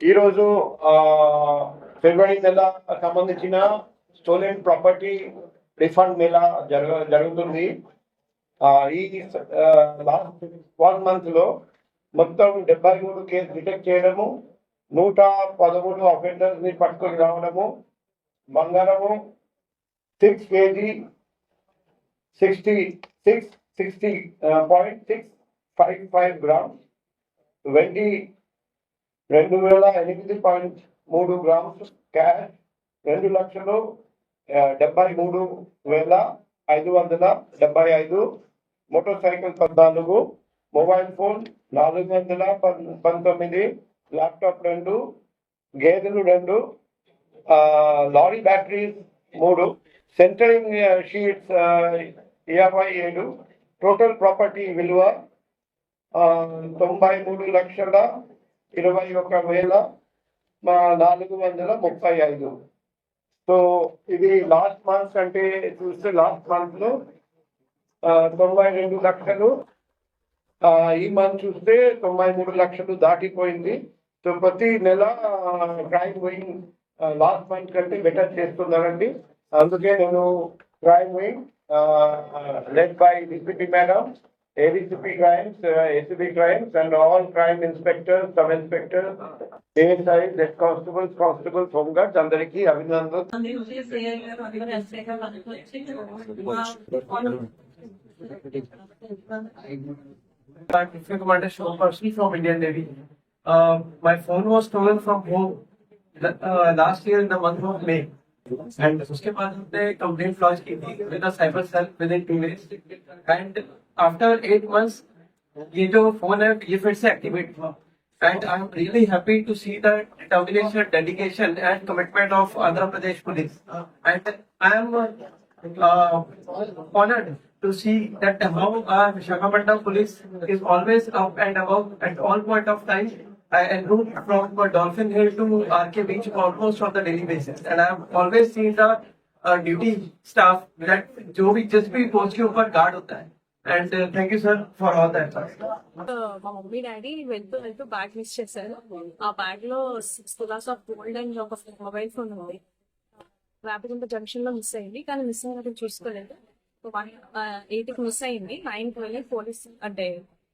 ఈరోజు ఫిబ్రవరి నెల సంబంధించిన స్టోలెన్ ప్రాపర్టీ రిఫండ్ మేళా జరుగుతుంది. ఈ లాస్ట్ 1 month లో మొత్తం 73 కేసు డిటెక్ట్ చేయడము, 113 అఫెండర్స్ ని పట్టుకొని రావడము, బంగారము 6 kg 60.655 grams, వెండి 2008.3 grams, cash 2,73,575, motor cycle 14, mobile phone 419, laptop 2, గేదెలు 2, lorry batteries 3, centering sheets 57. Total property విలువ 93,21,435. సో ఇది లాస్ట్ మంత్ అంటే చూస్తే లాస్ట్ మంత్ లో 92 లక్షలు, ఈ మంత్ చూస్తే 93 లక్షలు దాటిపోయింది. సో ప్రతి నెల క్రైమ్ వింగ్ లాస్ట్ మంత్ కంటే బెటర్ చేస్తున్నారండి. అందుకే నేను crime wing led by deputy madam, ADCP crimes, ACP crimes, and all crime inspectors, sub inspectors, ASI, head constables, constables, home guards, అందరికీ అభినందనలు. From Indian Navy. My phone was stolen from home last year in the month of May. And उसके बाद हमने complaint launch की थी with cyber cell within 2 days. And after 8 months ये जो phone है ये फिर से एक्टिवेट हुआ. And I am really happy to see the determination, dedication and commitment of Andhra Pradesh Police. And I am honored to see that how our Visakhapatnam Police is always up and above at all point of time. And route from Dolphin Hill to RK Beach almost on the daily basis. And I have always seen the duty staff that जो भी जिस भी post के ऊपर guard होता है. And thank you sir for all that. మా mummy daddy వెళ్తూ బ్యాగ్ మిస్ చేశారు. ఆ బ్యాగ్ లో 6 tulas ఆఫ్ గోల్డ్ అండ్ ఒక మొబైల్ ఫోన్ ఉంది. రాపిగుంట జంక్షన్ లో మిస్ అయింది, కానీ మిస్ అయినట్టు చూసుకోలేదు. 8కి మిస్ అయింది. 9కి వెళ్ళి పోలీస్ అంటే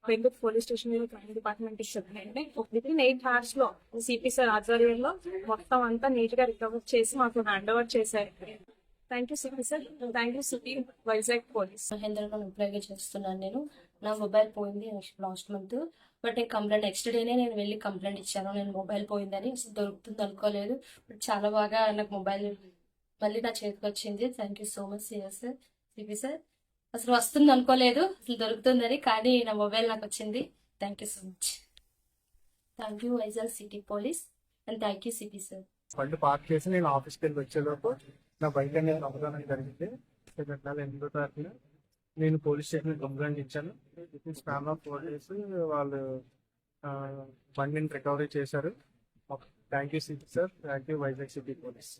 బెంగళూరు పోలీస్ స్టేషన్ లో క్రైమ్ డిపార్ట్మెంట్ ఇస్తుంది. వితిన్ 8 hours లో సిపి సార్ ఆధ్వర్యంలో మొత్తం అంతా నీట్ గా రికవర్ చేసి మాకు హ్యాండ్ ఓవర్ చేశారు. Thank you CP sir, thank you CP Vizag police. మహేంద్రలో ఎంప్లాయ్గా చేస్తున్నాను నేను. నా మొబైల్ పోయింది లాస్ట్ మంత్. బట్ నేను కంప్లైంట్ నెక్స్ట్ డేనే నేను వెళ్ళి కంప్లైంట్ ఇచ్చాను, నేను మొబైల్ పోయిందని. దొరుకుతుంది అనుకోలేదు. బట్ చాలా బాగా నాకు మొబైల్ మళ్ళీ నా చేతికి వచ్చింది. Thank you so much CS sir, CP sir. అసలు వస్తుంది అనుకోలేదు, అసలు దొరుకుతుందని, కానీ నా మొబైల్ నాకు వచ్చింది. Thank you so much. Thank you Vizag city police and thank you CP sir. బండి పార్క్ చేసి నేను ఆఫీస్కి వెళ్ళి వచ్చేలోపు నా బైక్ అనేది అవగాహన జరిగింది. 8వ తారీఖున నేను పోలీస్ స్టేషన్ కంప్లైంట్ ఇచ్చాను. With in span of 4 days వాళ్ళు బండిని రికవరీ చేశారు. Thank you CP sir, thank you Vizag city police.